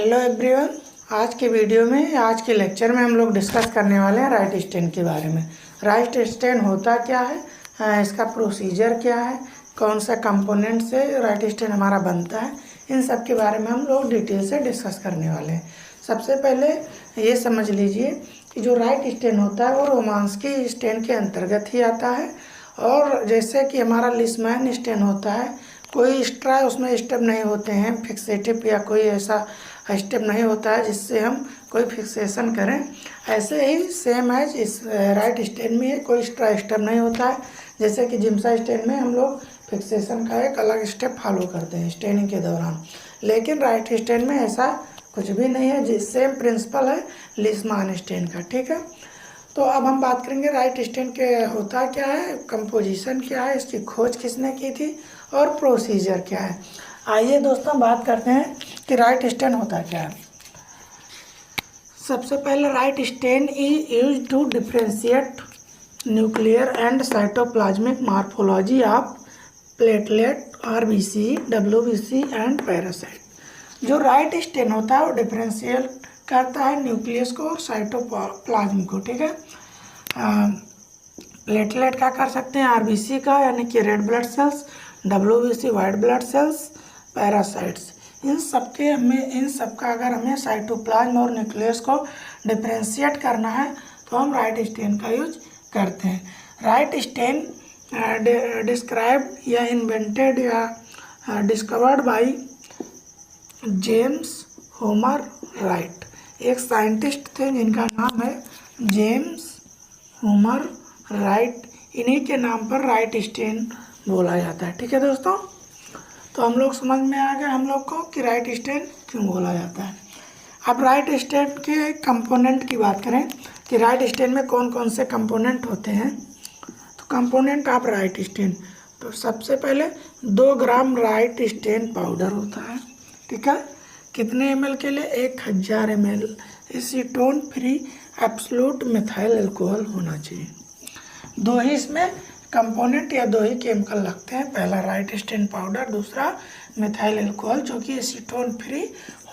Hello everyone. आज के video में आज के लेक्चर में हम लोग डिस्कस करने वाले हैं राइट स्टैंड के बारे में। राइट स्टैंड होता क्या है, इसका प्रोसीजर क्या है, कौन सा कंपोनेंट से राइट स्टैंड हमारा बनता है, इन सब के बारे में हम लोग डिटेल से डिस्कस करने वाले हैं। सबसे पहले ये समझ लीजिए कि जो राइट स्टैंड होता है वो रोमांस्की स्टैंड के अंतर्गत ही आता है। और जैसे कि हमारा लिसमैन स्टैंड होता है, कोई एक्स्ट्रा उसमें स्टेप नहीं होते हैं, फिक्सेटिव या कोई ऐसा स्टेप नहीं होता है जिससे हम कोई फिक्सेशन करें। ऐसे ही सेम एज इस राइट स्टैंड में कोई एक्स्ट्रा स्टेप नहीं होता है। जैसे कि जिम्सा स्टैंड में हम लोग फिक्सेशन का एक अलग स्टेप फॉलो करते हैं स्टैंडिंग के दौरान, लेकिन राइट स्टैंड में ऐसा कुछ भी नहीं है। जिस सेम प्रिंसिपल है लिसमैन स्टैंड का, ठीक है। तो अब हम बात करेंगे राइट स्टैंड के होता क्या है, कंपोजिशन क्या है, इसकी खोज किसने की थी और प्रोसीजर क्या है। आइए दोस्तों बात करते हैं कि राइट स्टैंड होता क्या है। सबसे पहले Wright stain is used to differentiate nuclear and cytoplasmic morphology of platelet, RBC, WBC and parasite. जो राइट स्टैंड होता है वो डिफरेंशिएट करता है न्यूक्लियस को और साइटोप्लाज्म को, ठीक है। प्लेटलेट का कर सकते हैं, आरबीसी का यानी कि red blood cells, WBC white blood cells, parasites. इन सब का अगर हमें साइटोप्लाज्म और न्यूक्लियस को डिफरेंशिएट करना है तो हम राइट स्टैंड का यूज करते हैं। राइट स्टैंड डिस्क्राइब्ड या इन्वेंटेड या discovered by James Homer right. एक साइंटिस्ट थे जिनका नाम है जेम्स होमर राइट। इन्हीं के नाम पर राइट स्टैंड बोला जाता है, ठीक है दोस्तों। तो हम लोग समझ में आ गया हम लोग को कि राइट स्टैंड क्यों बोला जाता है। अब राइट स्टैंड के कंपोनेंट की बात करें कि राइट स्टैंड में कौन कौन से कंपोनेंट होते हैं। तो कंपोनेंट ऑफ राइट स्टैंड, तो सबसे पहले 2 ग्राम राइट स्टैंड पाउडर होता है, ठीक है। कितने ml के लिए? 1000 ml acetone free absolute methyl alcohol होना चाहिए। 2 ही इसमें कंपोनेंट या 2 ही केमिकल लगते हैं, पहला राइट स्टैंड पाउडर, दूसरा मिथाइल अल्कोहल जो कि एसीटोन फ्री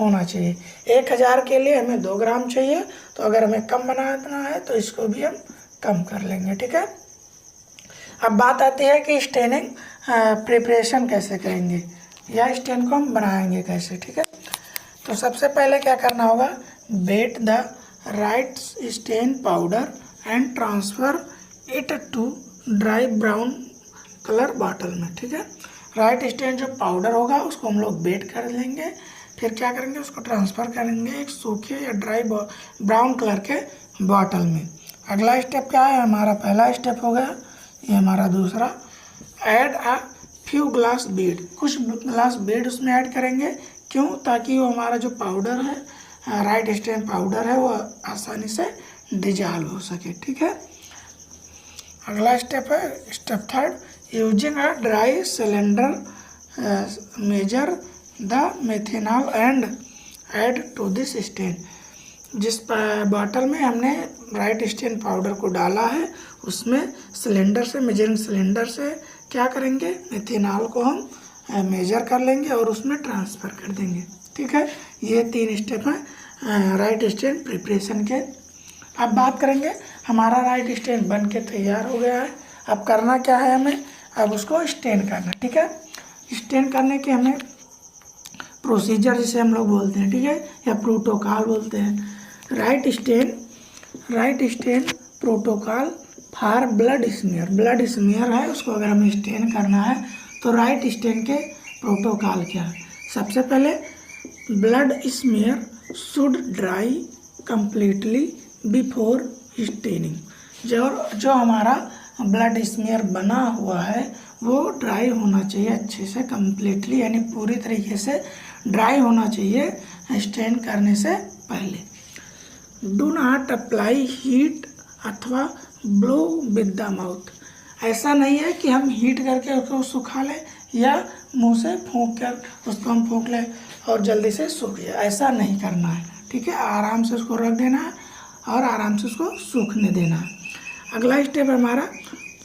होना चाहिए। 1000 के लिए हमें 2 ग्राम चाहिए, तो अगर हमें कम बनाना है तो इसको भी हम कम कर लेंगे, ठीक है। अब बात आती है कि स्टेनिंग प्रिपरेशन कैसे करेंगे या स्टेन को हम बनाएंगे कैसे, ठीक है। तो सबसे पहले क्या करना होगा, weigh the Wright stain powder and transfer it to dry brown colour bottle में, ठीक है। राइट स्टेन जो पाउडर होगा उसको हम लोग वेट कर लेंगे, फिर क्या करेंगे उसको ट्रांसफ़र करेंगे एक सूखे या ड्राई ब्राउन कलर के बॉटल में। अगला स्टेप क्या है, हमारा पहला स्टेप हो गया, ये हमारा दूसरा, add a few glass Beed, कुछ ग्लास बीड उसमें ऐड करेंगे। क्यों? ताकि वो हमारा जो पाउडर है राइट स्टैंड पाउडर है वो आसानी से डिजॉल्व हो सके, ठीक है। अगला स्टेप है step 3, using a dry cylinder measure the methanol and add to this stain. जिस बॉटल में हमने राइट स्टैंड पाउडर को डाला है उसमें सिलेंडर से, मेजरिंग सिलेंडर से क्या करेंगे, मेथेनॉल को हम मेजर कर लेंगे और उसमें ट्रांसफ़र कर देंगे, ठीक है। ये 3 स्टेप हैं राइट स्टैंड प्रिपरेशन के। अब बात करेंगे हमारा राइट स्टैंड बन के तैयार हो गया है। अब करना क्या है हमें, अब उसको स्टेन करना, ठीक है। स्टेन करने के हमें प्रोसीजर जिसे हम लोग बोलते हैं, ठीक है, या प्रोटोकॉल बोलते हैं। Wright stain protocol for blood smear. Blood smear है उसको अगर हमें स्टेन करना है तो राइट स्टैंड के प्रोटोकॉल क्या है। सबसे पहले blood smear should dry completely before staining. जो हमारा ब्लड स्मीयर बना हुआ है वो ड्राई होना चाहिए अच्छे से, कंप्लीटली यानी पूरी तरीके से ड्राई होना चाहिए स्टेन करने से पहले। डू नॉट अप्लाई हीट अथवा ब्लो विद द माउथ। ऐसा नहीं है कि हम हीट करके उसको सुखा लें या मुंह से फूंक कर उसको हम फूंक लें और जल्दी से सूख जाए, ऐसा नहीं करना है, ठीक है। आराम से उसको रख देना है और आराम से उसको सूखने देना है। अगला स्टेप हमारा,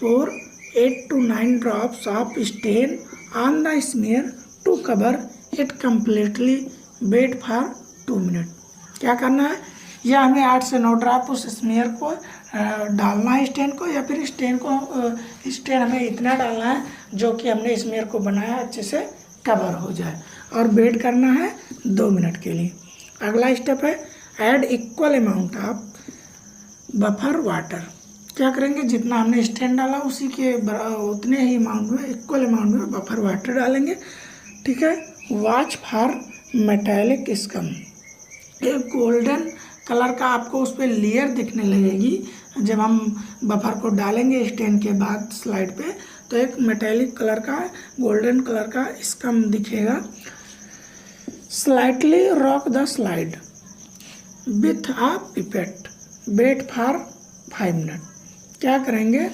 pour 8 to 9 drops of stain on the smear to cover it completely, wait for 2 minute. क्या करना है, या हमें 8 से 9 ड्रॉप उस स्मेयर को डालना है स्टेन को, या फिर स्टेन हमें इतना डालना है जो कि हमने स्मेयर को बनाया अच्छे से कवर हो जाए, और वेट करना है 2 मिनट के लिए। अगला स्टेप है add equal amount of buffer water. क्या करेंगे, जितना हमने स्टेन डाला उसी के उतने ही अमाउंट में, इक्वल अमाउंट में बफर वाटर डालेंगे। ठीक है। वॉच फॉर मेटालिक स्कम, एक गोल्डन कलर का आपको उस पर लेयर दिखने लगेगी जब हम बफर को डालेंगे स्टेन के बाद स्लाइड पे, तो एक मेटालिक कलर का गोल्डन कलर का स्कम दिखेगा। Slightly rock the slide with a pipette, wait for 5 minute. क्या करेंगे,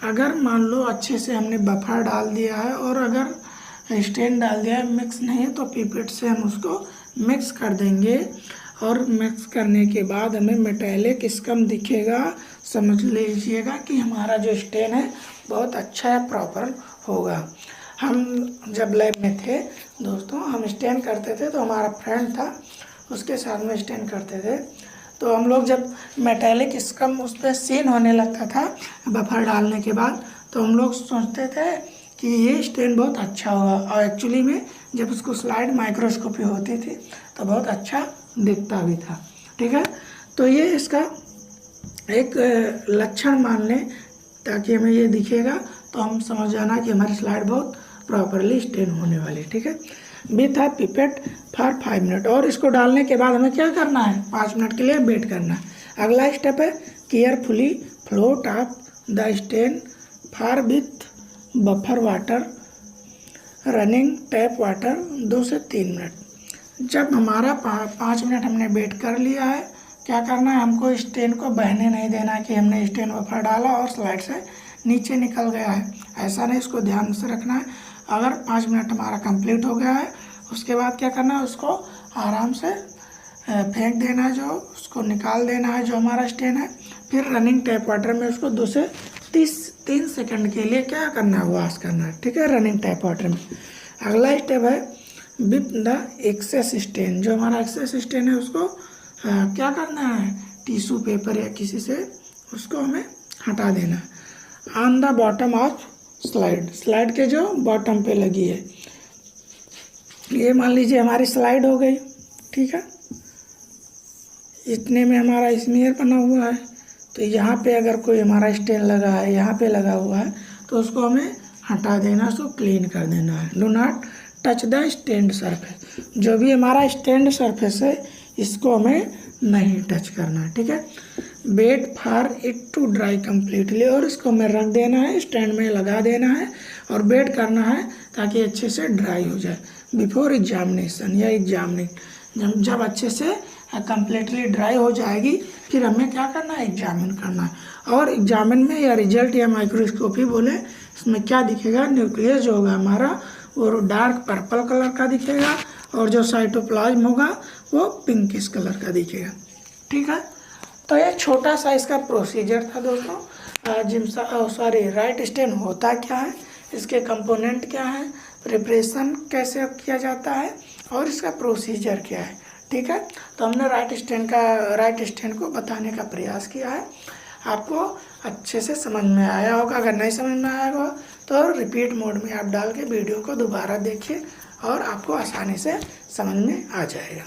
अगर मान लो अच्छे से हमने बफर डाल दिया है और अगर स्टेन डाल दिया है, मिक्स नहीं है, तो पिपेट से हम उसको मिक्स कर देंगे, और मिक्स करने के बाद हमें मेटालिक स्कम दिखेगा। समझ लीजिएगा कि हमारा जो स्टेन है बहुत अच्छा है, प्रॉपर होगा। हम जब लैब में थे दोस्तों, हम स्टेन करते थे, तो हमारा फ्रेंड था, उसके साथ में स्टेन करते थे, तो हम लोग जब मेटालिक स्कम उस पर सीन होने लगता था बफर डालने के बाद, तो हम लोग सोचते थे कि ये स्टेन बहुत अच्छा होगा, और एक्चुअली में जब उसको स्लाइड माइक्रोस्कोपी होती थी तो बहुत अच्छा दिखता भी था। ठीक है। तो ये इसका एक लक्षण मान लें, ताकि हमें ये दिखेगा तो हम समझ जाना कि हमारी स्लाइड बहुत प्रॉपरली स्टेन होने वाली। ठीक है। With a pipette for 5 minute, और इसको डालने के बाद हमें क्या करना है, 5 मिनट के लिए वेट करना है। अगला स्टेप है carefully float of the stain for with buffer water running tap water 2 से 3 मिनट। जब हमारा 5 मिनट हमने वेट कर लिया है, क्या करना है, हमको स्टेन को बहने नहीं देना कि हमने स्टेन बफर डाला और स्लाइड से नीचे निकल गया है, ऐसा नहीं, इसको ध्यान से रखना है। अगर 5 मिनट हमारा कंप्लीट हो गया है, उसके बाद क्या करना है, उसको आराम से फेंक देना है, जो उसको निकाल देना है जो हमारा स्टेन है। फिर रनिंग टैप वाटर में उसको 2 से 3 सेकंड के लिए क्या करना है, वॉश करना है। ठीक है, रनिंग टैप वाटर में। अगला स्टेप है विप द एक्सेस स्टेन, जो हमारा एक्सेस स्टेन है उसको क्या करना है, टिश्यू पेपर या किसी से उसको हमें हटा देना है। On the bottom of slide के जो बॉटम पे लगी है, ये मान लीजिए हमारी स्लाइड हो गई। ठीक है, इतने में हमारा स्मीयर बना हुआ है, तो यहाँ पे अगर कोई हमारा स्टेन लगा है, यहाँ पे लगा हुआ है, तो उसको हमें हटा देना, उसको क्लीन कर देना है। Do not touch the stained surface, जो भी हमारा स्टेन्ड सरफेस है इसको हमें नहीं टच करना है। ठीक है। Wait for it to dry completely, और इसको हमें रख देना है, स्टैंड में लगा देना है और वेट करना है ताकि अच्छे से ड्राई हो जाए बिफोर एग्जामिनेशन या एग्जामिनिंग। जब अच्छे से कम्प्लीटली ड्राई हो जाएगी, फिर हमें क्या करना है, एग्जामिन करना है। और एग्जामिन में या रिजल्ट या माइक्रोस्कोपी बोले, इसमें क्या दिखेगा, न्यूक्लियस जो होगा हमारा वो डार्क पर्पल कलर का दिखेगा, और जो साइटोप्लाज्म होगा वो पिंकिश कलर का दिखेगा। ठीक है। तो ये छोटा सा इसका प्रोसीजर था दोस्तों। राइट स्टेन होता क्या है, इसके कंपोनेंट क्या है, प्रिपरेशन कैसे किया जाता है, और इसका प्रोसीजर क्या है। ठीक है। तो हमने राइट स्टेन को बताने का प्रयास किया है। आपको अच्छे से समझ में आया होगा। अगर नहीं समझ में आया होगा तो रिपीट मोड में आप डाल के वीडियो को दोबारा देखिए और आपको आसानी से समझ में आ जाएगा।